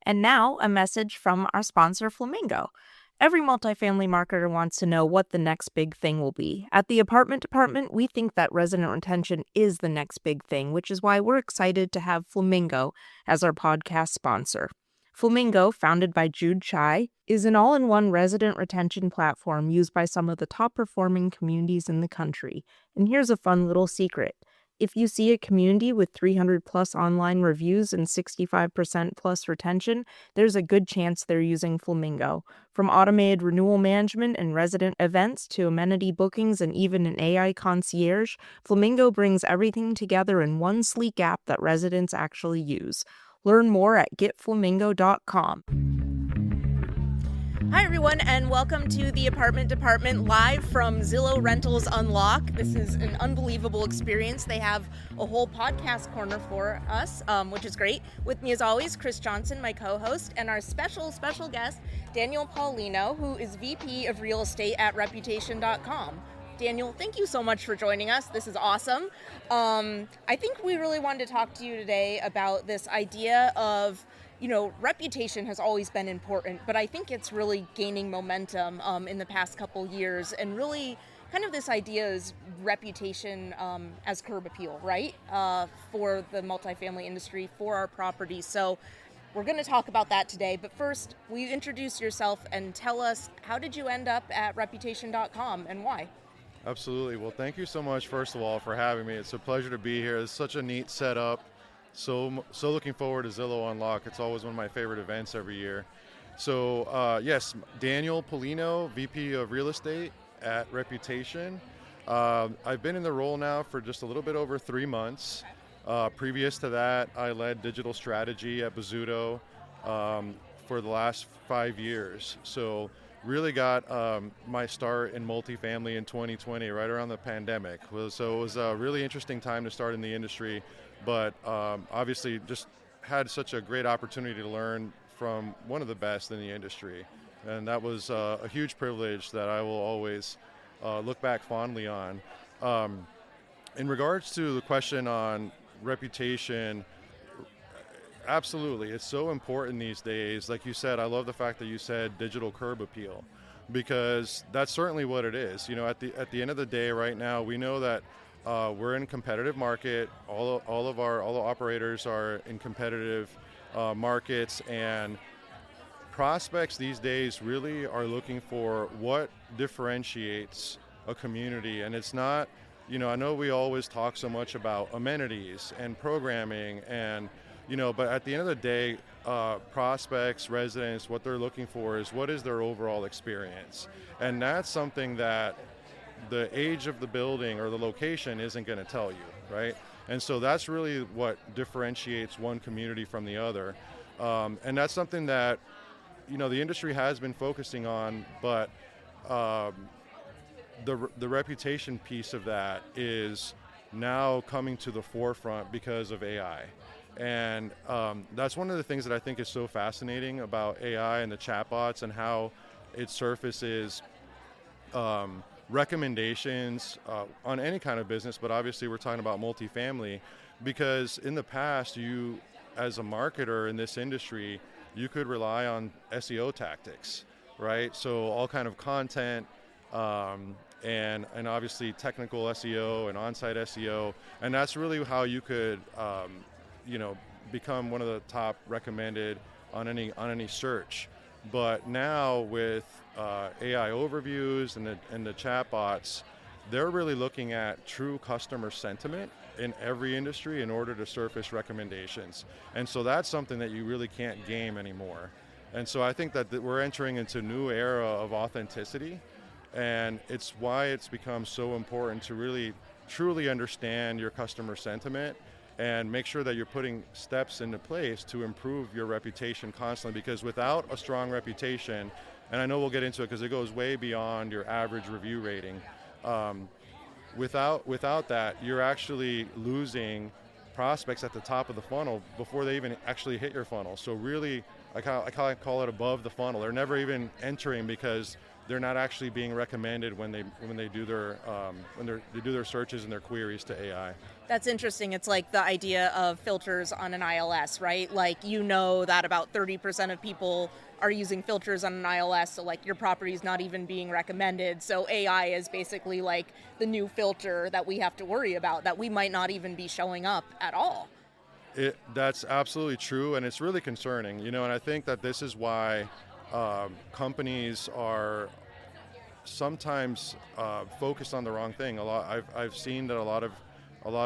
And now, a message from our sponsor, Flamingo. Every multifamily marketer wants to know what the next big thing will be. At the apartment department, we think that resident retention is the next big thing, which is why we're excited to have Flamingo as our podcast sponsor. Flamingo, founded by Jude Chai, is an all-in-one resident retention platform used by some of the top-performing communities in the country. And here's a fun little secret. If you see a community with 300 plus online reviews and 65% plus retention, there's a good chance they're using Flamingo. From automated renewal management and resident events to amenity bookings and even an AI concierge, Flamingo brings everything together in one sleek app that residents actually use. Learn more at getflamingo.com. Hi, everyone, and welcome to the Apartment Department live from Zillow Rentals Unlock. This is an unbelievable experience. They have a whole podcast corner for us, which is great. With me, as always, Chris Johnson, my co-host, and our special guest, Daniel Paulino, who is VP of Real Estate at Reputation.com. Daniel, thank you so much for joining us. This is awesome. I think we really wanted to talk to you today about this idea of, reputation has always been important, but I think it's really gaining momentum in the past couple years, and really kind of this idea is reputation as curb appeal, right? For the multifamily industry, for our properties. So we're going to talk about that today, but first, will you introduce yourself and tell us, how did you end up at Reputation.com and why? Absolutely. Well, thank you so much, first of all, for having me. It's a pleasure to be here. It's such a neat setup. So looking forward to Zillow Unlock. It's always one of my favorite events every year. So yes, Daniel Paulino, VP of Real Estate at Reputation. I've been in the role now for just a little bit over 3 months. Previous to that, I led digital strategy at Bozzuto for the last 5 years. So really got my start in multifamily in 2020, right around the pandemic. So it was a really interesting time to start in the industry, but obviously just had such a great opportunity to learn from one of the best in the industry. And that was a huge privilege that I will always look back fondly on. In regards to the question on reputation, absolutely. It's so important these days. Like you said, I love the fact that you said digital curb appeal, because that's certainly what it is. At the end of the day right now, we know that we're in a competitive market. All the operators are in competitive markets, and prospects these days really are looking for what differentiates a community. And it's not, I know we always talk so much about amenities and programming and but at the end of the day, prospects, residents, what they're looking for is what is their overall experience. And that's something that the age of the building or the location isn't going to tell you, right? And so that's really what differentiates one community from the other. And that's something that, the industry has been focusing on, but the reputation piece of that is now coming to the forefront because of AI. And that's one of the things that I think is so fascinating about AI and the chatbots and how it surfaces recommendations on any kind of business, but obviously we're talking about multifamily, because in the past, you, as a marketer in this industry, you could rely on SEO tactics, right? So all kind of content and obviously technical SEO and on-site SEO, and that's really how you could become one of the top recommended on any search. But now with AI overviews and the chatbots, they're really looking at true customer sentiment in every industry in order to surface recommendations. And so that's something that you really can't game anymore. And so I think that we're entering into a new era of authenticity, and it's why it's become so important to really truly understand your customer sentiment and make sure that you're putting steps into place to improve your reputation constantly, because without a strong reputation, and I know we'll get into it because it goes way beyond your average review rating, without that, you're actually losing prospects at the top of the funnel before they even actually hit your funnel. So really, I call it above the funnel. They're never even entering because they're not actually being recommended when they do their they do their searches and their queries to AI. That's interesting. It's like the idea of filters on an ILS, right? Like, you know that about 30% of people are using filters on an ILS, so like your property is not even being recommended. So AI is basically like the new filter that we have to worry about, that we might not even be showing up at all. That's absolutely true, and it's really concerning, and I think that this is why companies are sometimes focused on the wrong thing. I've seen that a lot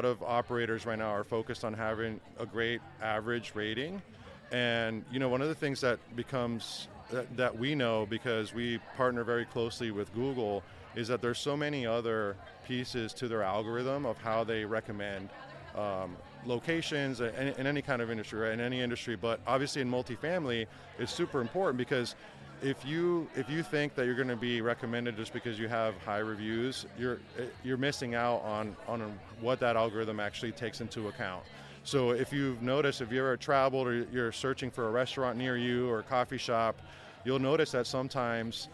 of operators right now are focused on having a great average rating, and one of the things that becomes that we know, because we partner very closely with Google, is that there's so many other pieces to their algorithm of how they recommend locations in any kind of industry, right? In any industry, but obviously in multifamily, it's super important, because if you think that you're going to be recommended just because you have high reviews, you're missing out on what that algorithm actually takes into account. So if you've noticed, if you're ever traveled or you're searching for a restaurant near you or a coffee shop, you'll notice that sometimes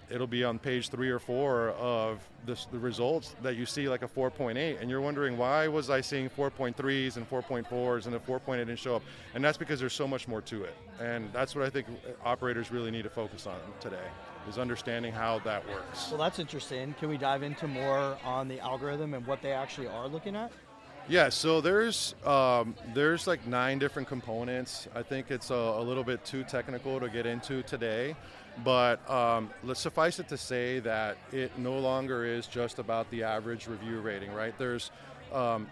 it'll be on page 3 or 4 of the results that you see like a 4.8, and you're wondering, why was I seeing 4.3s and 4.4s and the 4.8 didn't show up? And that's because there's so much more to it. And that's what I think operators really need to focus on today, is understanding how that works. Well, that's interesting. Can we dive into more on the algorithm and what they actually are looking at? Yeah, so there's like 9 different components. I think it's a little bit too technical to get into today, but let's suffice it to say that it no longer is just about the average review rating, right? There's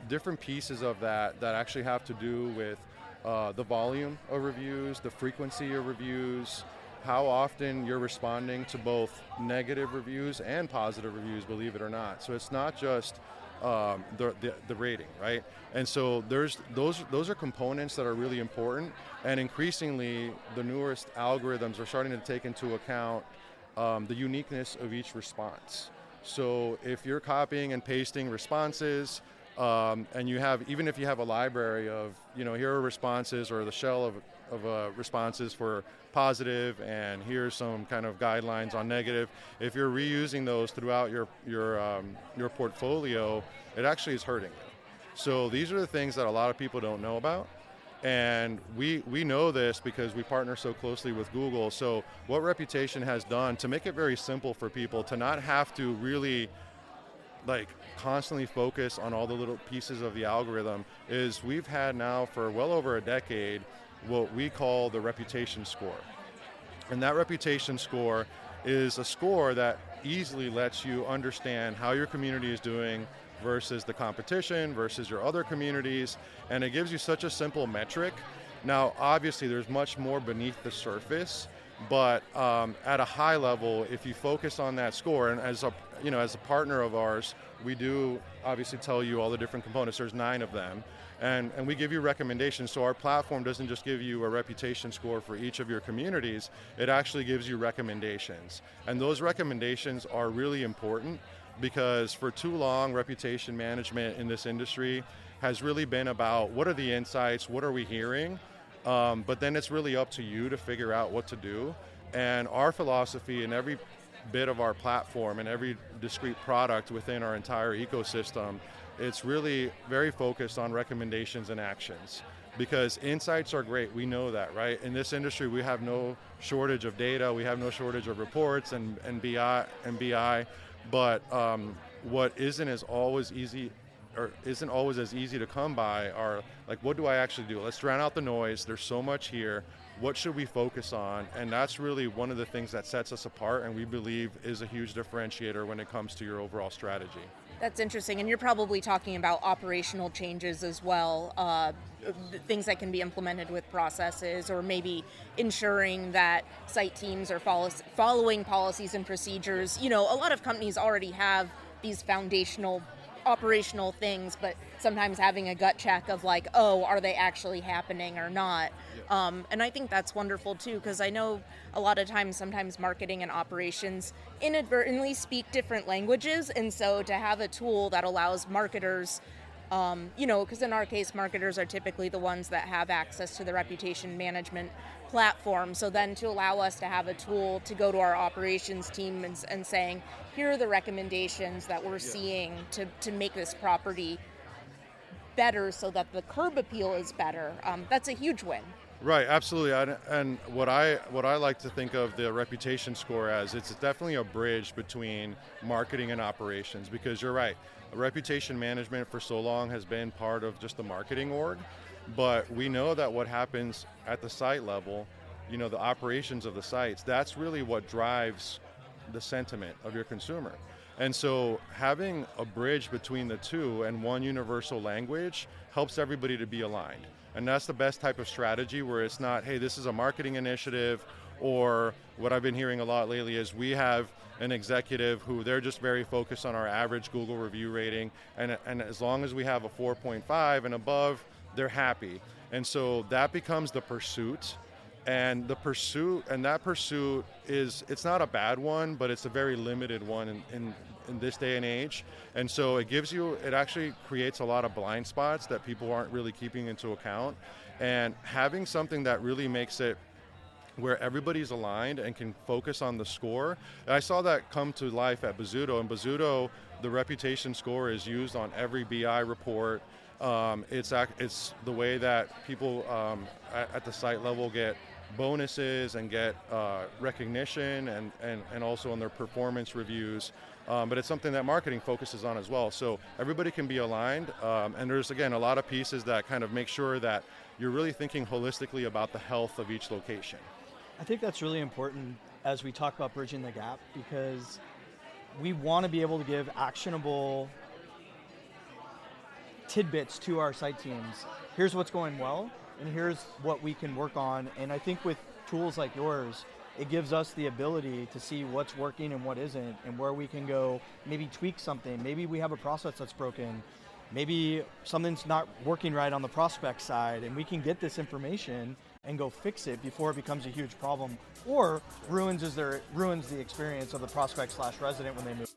different pieces of that actually have to do with the volume of reviews, the frequency of reviews, how often you're responding to both negative reviews and positive reviews, believe it or not. So it's not just the rating, right? And so those are components that are really important, and increasingly the newest algorithms are starting to take into account the uniqueness of each response. So if you're copying and pasting responses, and even if you have a library of, here are responses, or the shell of responses for positive, and here's some kind of guidelines on negative. If you're reusing those throughout your portfolio, it actually is hurting you. So these are the things that a lot of people don't know about, and we know this because we partner so closely with Google. So what Reputation has done to make it very simple for people to not have to really constantly focus on all the little pieces of the algorithm is, we've had now for well over a decade what we call the reputation score. And that reputation score is a score that easily lets you understand how your community is doing versus the competition, versus your other communities, and it gives you such a simple metric. Now, obviously, there's much more beneath the surface, but at a high level, if you focus on that score, and as a partner of ours, we do obviously tell you all the different components. There's 9 of them. And we give you recommendations. So our platform doesn't just give you a reputation score for each of your communities, it actually gives you recommendations. And those recommendations are really important, because for too long, reputation management in this industry has really been about, what are the insights, what are we hearing? But then it's really up to you to figure out what to do. And our philosophy in every bit of our platform and every discrete product within our entire ecosystem, it's really very focused on recommendations and actions, because insights are great. We know that, right? In this industry, we have no shortage of data. We have no shortage of reports and BI. But what isn't always as easy to come by are, what do I actually do? Let's drown out the noise. There's so much here. What should we focus on? And that's really one of the things that sets us apart, and we believe is a huge differentiator when it comes to your overall strategy. That's interesting, and you're probably talking about operational changes as well, things that can be implemented with processes, or maybe ensuring that site teams are following policies and procedures. A lot of companies already have these foundational operational things, but sometimes having a gut check of are they actually happening or not? And I think that's wonderful too, because I know a lot of times, sometimes marketing and operations inadvertently speak different languages, and so to have a tool that allows marketers Because in our case, marketers are typically the ones that have access to the reputation management platform. So then to allow us to have a tool to go to our operations team and saying, here are the recommendations that we're seeing to make this property better so that the curb appeal is better, that's a huge win. Right, absolutely. And what I like to think of the reputation score as, it's definitely a bridge between marketing and operations, because you're right. Reputation management for so long has been part of just the marketing org, but we know that what happens at the site level, the operations of the sites, that's really what drives the sentiment of your consumer. And so having a bridge between the two and one universal language helps everybody to be aligned. And that's the best type of strategy, where it's not, hey, this is a marketing initiative, or what I've been hearing a lot lately is we have an executive who they're just very focused on our average Google review rating, and as long as we have a 4.5 and above, they're happy. And so that becomes the pursuit. And that pursuit is, it's not a bad one, but it's a very limited one in this day and age. And so it actually creates a lot of blind spots that people aren't really keeping into account. And having something that really makes it where everybody's aligned and can focus on the score. And I saw that come to life at Bozzuto. And Bozzuto, the reputation score is used on every BI report. It's the way that people at the site level get bonuses and get recognition and also on their performance reviews. But it's something that marketing focuses on as well. So everybody can be aligned. And there's, again, a lot of pieces that kind of make sure that you're really thinking holistically about the health of each location. I think that's really important as we talk about bridging the gap, because we want to be able to give actionable tidbits to our site teams. Here's what's going well, and here's what we can work on. And I think with tools like yours, it gives us the ability to see what's working and what isn't, and where we can go maybe tweak something. Maybe we have a process that's broken. Maybe something's not working right on the prospect side, and we can get this information and go fix it before it becomes a huge problem or ruins the experience of the prospect/resident when they move.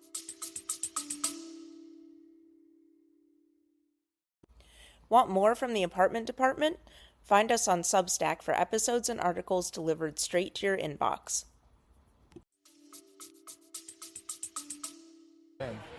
Want more from the apartment department? Find us on Substack for episodes and articles delivered straight to your inbox.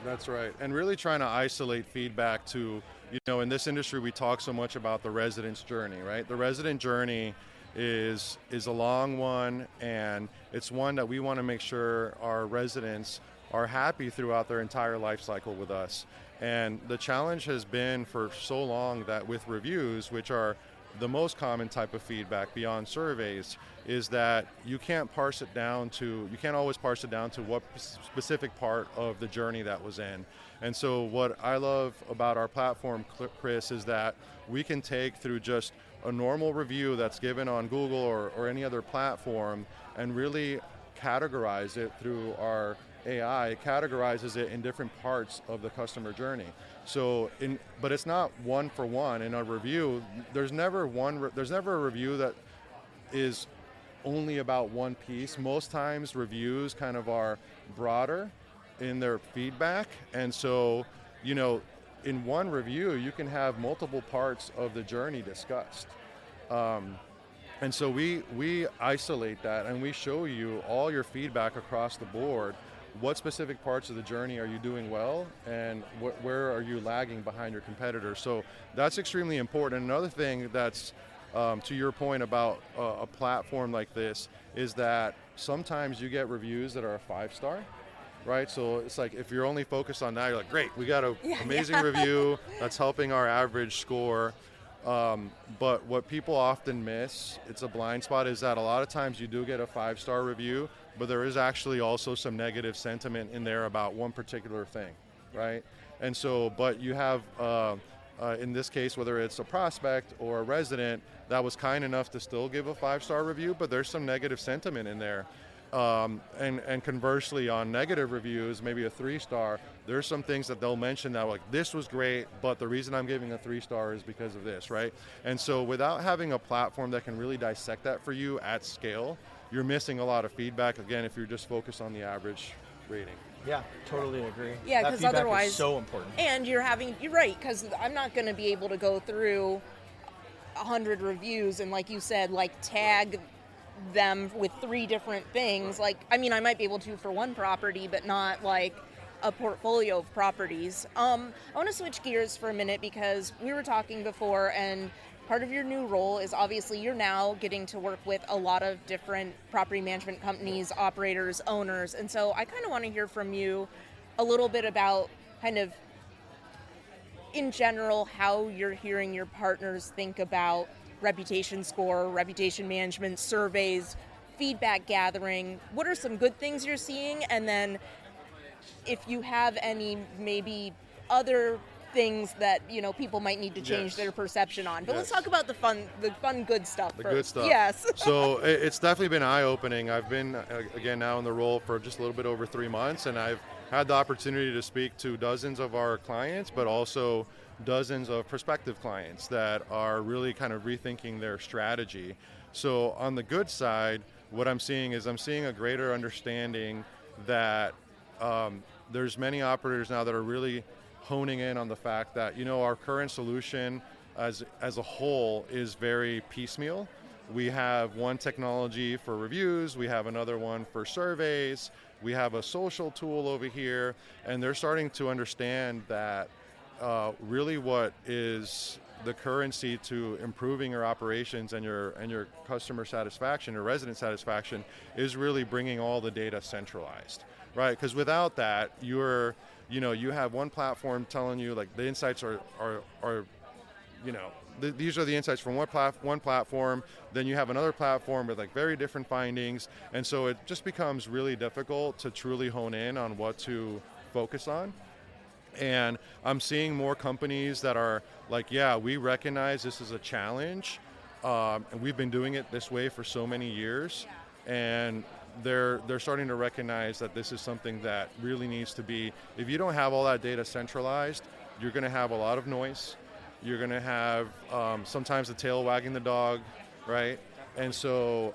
That's right. And really trying to isolate feedback to, in this industry we talk so much about the resident's journey, right? The resident journey is a long one, and it's one that we want to make sure our residents are happy throughout their entire life cycle with us. And the challenge has been for so long that with reviews, which are the most common type of feedback beyond surveys, is that you can't always parse it down to what specific part of the journey that was in. And so what I love about our platform, Chris, is that we can take through just a normal review that's given on Google or any other platform and really categorize it through our AI, categorizes it in different parts of the customer journey. But it's not one for one. In a review, there's never a review that is only about one piece. Most times reviews kind of are broader in their feedback. And so, in one review, you can have multiple parts of the journey discussed. And so we isolate that and we show you all your feedback across the board. What specific parts of the journey are you doing well, and where are you lagging behind your competitors? So that's extremely important. Another thing that's, to your point about a platform like this, is that sometimes you get reviews that are a 5-star, right? So it's like, if you're only focused on that, you're like, great, we got an amazing review that's helping our average score. But what people often miss, it's a blind spot, is that a lot of times you do get a 5-star review, but there is actually also some negative sentiment in there about one particular thing, right? And so, but you have, in this case, whether it's a prospect or a resident that was kind enough to still give a 5-star review, but there's some negative sentiment in there. And conversely, on negative reviews, maybe a 3-star, there's some things that they'll mention that like, this was great, but the reason I'm giving a 3-star is because of this, right? And so without having a platform that can really dissect that for you at scale, you're missing a lot of feedback, again, if you're just focused on the average rating. Yeah, totally agree. Yeah, That 'cause feedback otherwise- is so important. And you're right, because I'm not going to be able to go through 100 reviews and, like you said, like tag them with 3 different things. Like, I mean, I might be able to for one property, but not like a portfolio of properties. I want to switch gears for a minute because we were talking before, and part of your new role is obviously you're now getting to work with a lot of different property management companies, operators, owners. And so I kind of want to hear from you a little bit about kind of in general how you're hearing your partners think about reputation score, reputation management, surveys, feedback gathering. What are some good things you're seeing? And then if you have any maybe other things that, you know, people might need to change Yes. their perception on. But let's Yes. talk about the fun good stuff The first. good stuff. Yes. So it's definitely been eye-opening. I've been, again, now in the role for just a little bit over 3 months, and I've had the opportunity to speak to dozens of our clients, but also dozens of prospective clients that are really kind of rethinking their strategy. So on the good side, what I'm seeing is I'm seeing a greater understanding that there's many operators now that are really honing in on the fact that, you know, our current solution as a whole is very piecemeal. We have one technology for reviews, we have another one for surveys, we have a social tool over here, and they're starting to understand that really what is the currency to improving your operations and your customer satisfaction or resident satisfaction is really bringing all the data centralized, right? Because without that, you have one platform telling you like the insights are these are the insights from one platform, then you have another platform with like very different findings, and so it just becomes really difficult to truly hone in on what to focus on. And I'm seeing more companies that are like, yeah, we recognize this is a challenge, and we've been doing it this way for so many years, and they're starting to recognize that this is something that really needs to be, if you don't have all that data centralized, you're going to have a lot of noise. You're going to have sometimes the tail wagging the dog, right? And so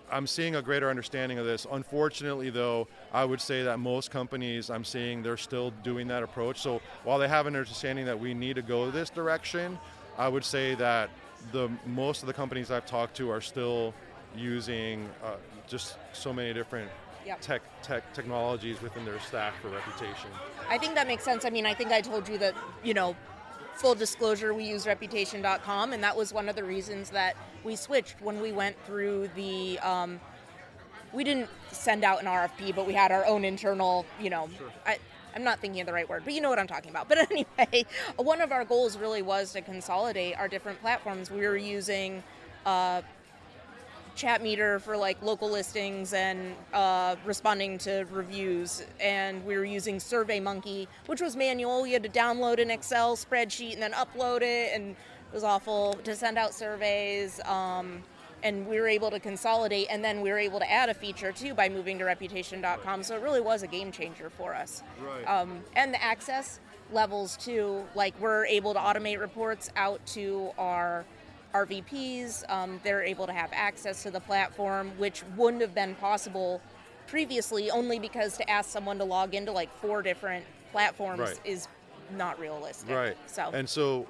I'm seeing a greater understanding of this. Unfortunately, though, I would say that most companies I'm seeing, they're still doing that approach. So while they have an understanding that we need to go this direction, I would say that most of the companies I've talked to are still using just so many different technologies within their stack for reputation. I think that makes sense. I mean, I think I told you that, you know, full disclosure, we use reputation.com, and that was one of the reasons that we switched when we went through the, we didn't send out an RFP, but we had our own internal, you know, sure. I'm not thinking of the right word, but you know what I'm talking about. But anyway, one of our goals really was to consolidate our different platforms. We were using Chat Meter for like local listings and responding to reviews, and we were using SurveyMonkey, which was manual. You had to download an Excel spreadsheet and then upload it, and it was awful to send out surveys. And we were able to consolidate, and then we were able to add a feature too by moving to reputation.com. So it really was a game changer for us. Right. And the access levels too, like we're able to automate reports out to our RVPs. They're able to have access to the platform, which wouldn't have been possible previously, only because to ask someone to log into like 4 different platforms right. is not realistic. Right. So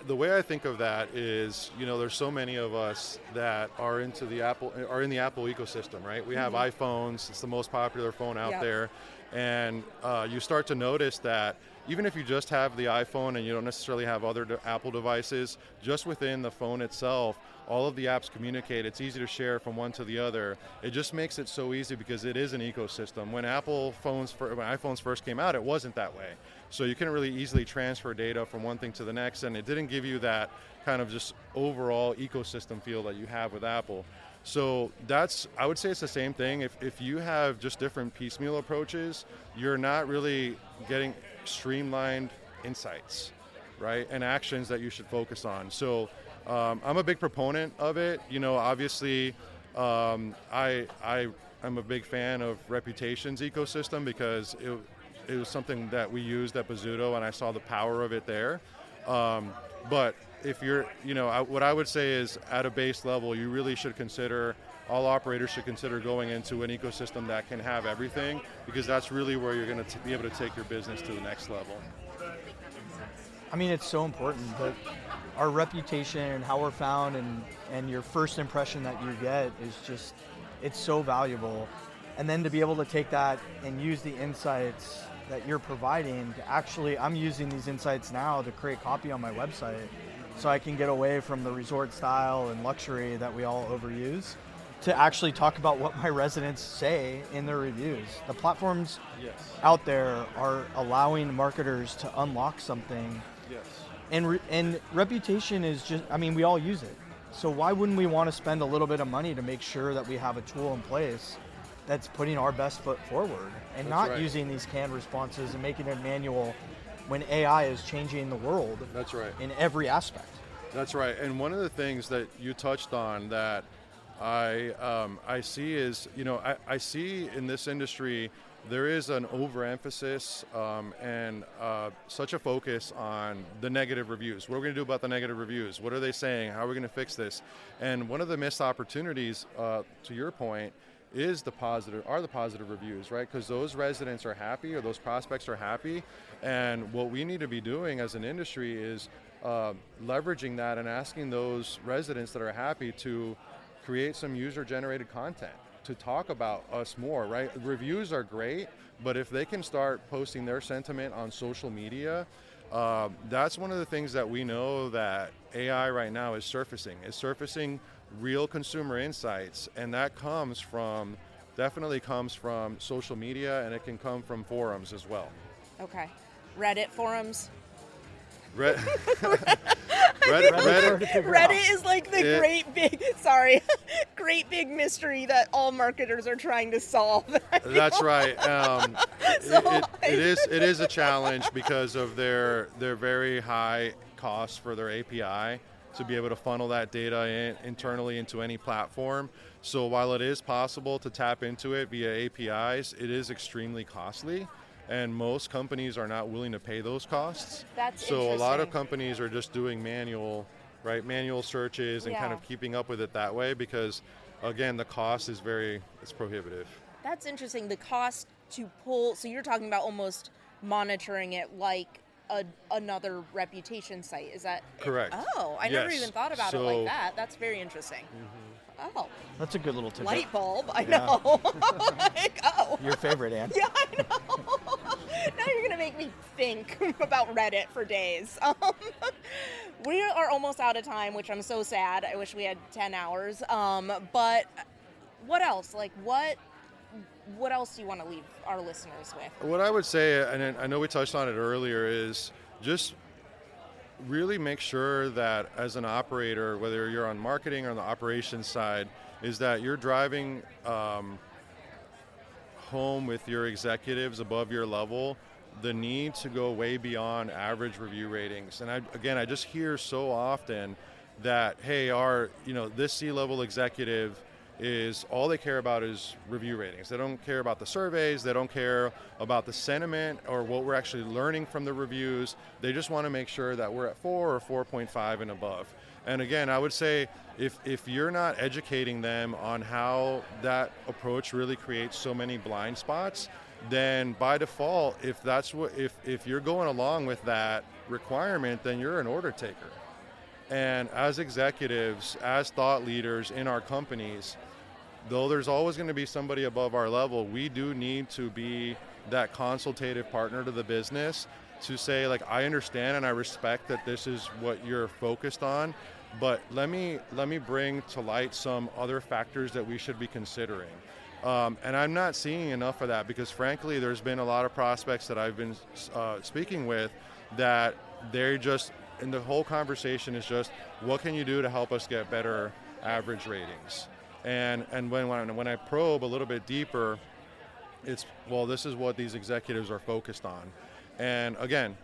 the way I think of that is, you know, there's so many of us that are in the Apple ecosystem, right? We have iPhones. It's the most popular phone out there. And you start to notice that even if you just have the iPhone and you don't necessarily have other Apple devices, just within the phone itself, all of the apps communicate. It's easy to share from one to the other. It just makes it so easy because it is an ecosystem. When iPhones first came out, it wasn't that way. So you couldn't really easily transfer data from one thing to the next, and it didn't give you that kind of just overall ecosystem feel that you have with Apple. So I would say it's the same thing. If you have just different piecemeal approaches, you're not really getting streamlined insights, right? And actions that you should focus on. So I'm a big proponent of it. You know, obviously, I'm a big fan of Reputation's ecosystem because it was something that we used at Bozzuto, and I saw the power of it there. But if you're, what I would say is at a base level, you really should consider, all operators should consider going into an ecosystem that can have everything, because that's really where you're going to be able to take your business to the next level. I mean, it's so important that our reputation and how we're found and your first impression that you get is just, it's so valuable. And then to be able to take that and use the insights that you're providing to actually, I'm using these insights now to create copy on my website so I can get away from the resort style and luxury that we all overuse to actually talk about what my residents say in their reviews. The platforms out there are allowing marketers to unlock something. Yes. And reputation is just, I mean, we all use it. So why wouldn't we want to spend a little bit of money to make sure that we have a tool in place that's putting our best foot forward and not using these canned responses and making it manual when AI is changing the world. That's right. In every aspect. That's right. And one of the things that you touched on that I see is, I see in this industry there is an overemphasis and such a focus on the negative reviews. What are we going to do about the negative reviews? What are they saying? How are we going to fix this? And one of the missed opportunities, to your point, is the positive reviews, right? Because those residents are happy, or those prospects are happy, and what we need to be doing as an industry is leveraging that and asking those residents that are happy to create some user-generated content to talk about us more, right? Reviews are great, but if they can start posting their sentiment on social media, that's one of the things that we know that AI right now is surfacing real consumer insights, and that definitely comes from social media, and it can come from forums as well. Okay. Reddit forums. Reddit is like the great big mystery that all marketers are trying to solve. That's right. It is a challenge because of their very high costs for their API to be able to funnel that data internally into any platform. So while it is possible to tap into it via APIs, it is extremely costly. And most companies are not willing to pay those costs. That's so a lot of companies are just doing manual searches and kind of keeping up with it that way because, again, the cost is it's prohibitive. That's interesting. The cost to pull, so you're talking about almost monitoring it like another reputation site. Is that correct? Oh, I never even thought about it like that. That's very interesting. Mm-hmm. Oh. That's a good little tip. Light bulb, I know. Your favorite, Ann. Yeah, I know. Now you're going to make me think about Reddit for days. We are almost out of time, which I'm so sad. I wish we had 10 hours. But what else? Like, what else do you want to leave our listeners with? What I would say, and I know we touched on it earlier, is just really make sure that as an operator, whether you're on marketing or on the operations side, is that you're driving home with your executives above your level the need to go way beyond average review ratings. And I just hear so often that, hey, this C-level executive is all they care about is review ratings. They don't care about the surveys. They don't care about the sentiment or what we're actually learning from the reviews. They just want to make sure that we're at 4 or 4.5 and above. And again, I would say if you're not educating them on how that approach really creates so many blind spots, then by default, if you're going along with that requirement, then you're an order taker. And as executives, as thought leaders in our companies, though there's always going to be somebody above our level, we do need to be that consultative partner to the business to say, like, I understand and I respect that this is what you're focused on, but let me bring to light some other factors that we should be considering. And I'm not seeing enough of that because, frankly, there's been a lot of prospects that I've been speaking with that they're just, and the whole conversation is just, what can you do to help us get better average ratings? And when I probe a little bit deeper, it's, well, this is what these executives are focused on. And again,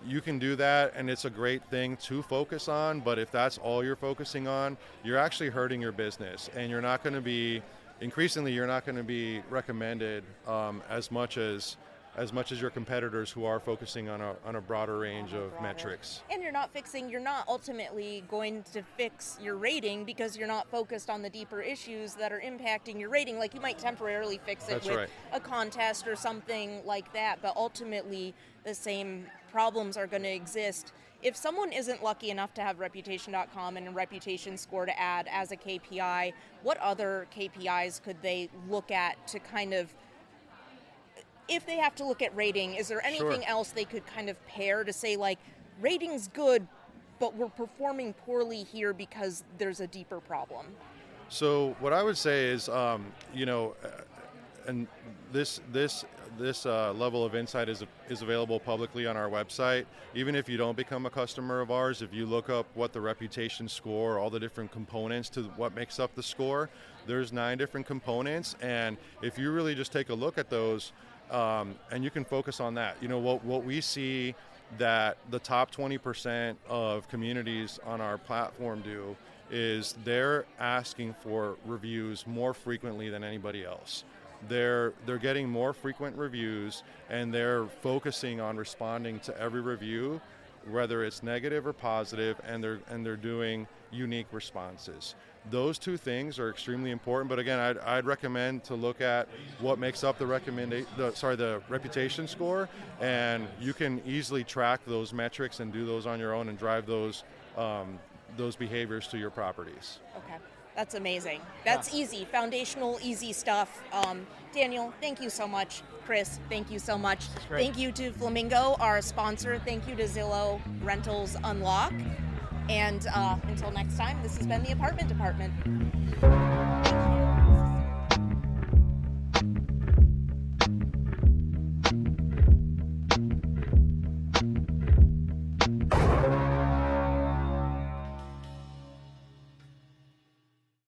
you can do that, and it's a great thing to focus on, but if that's all you're focusing on, you're actually hurting your business, and you're not going to be recommended as much as as much as your competitors who are focusing on a broader range of metrics. And you're not ultimately going to fix your rating because you're not focused on the deeper issues that are impacting your rating. Like you might temporarily fix it That's with right. a contest or something like that, but ultimately the same problems are going to exist. If someone isn't lucky enough to have Reputation.com and a reputation score to add as a KPI, what other KPIs could they look at to kind of, if they have to look at rating, is there anything Sure. else they could kind of pair to say like, rating's good, but we're performing poorly here because there's a deeper problem? So what I would say is, and this level of insight is available publicly on our website. Even if you don't become a customer of ours, if you look up what the reputation score, all the different components to what makes up the score, there's 9 different components. And if you really just take a look at those, and you can focus on that, what we see that the top 20% of communities on our platform do is they're asking for reviews more frequently than anybody else. They're getting more frequent reviews, and they're focusing on responding to every review, whether it's negative or positive, and they're doing unique responses. Those 2 things are extremely important. But again, I'd recommend to look at what makes up the reputation score, and you can easily track those metrics and do those on your own and drive those behaviors to your properties. Okay. That's amazing. That's easy, foundational, easy stuff. Daniel, thank you so much. Chris, thank you so much. Thank you to Flamingo, our sponsor. Thank you to Zillow Rentals Unlock. And until next time, this has been the Apartment Department.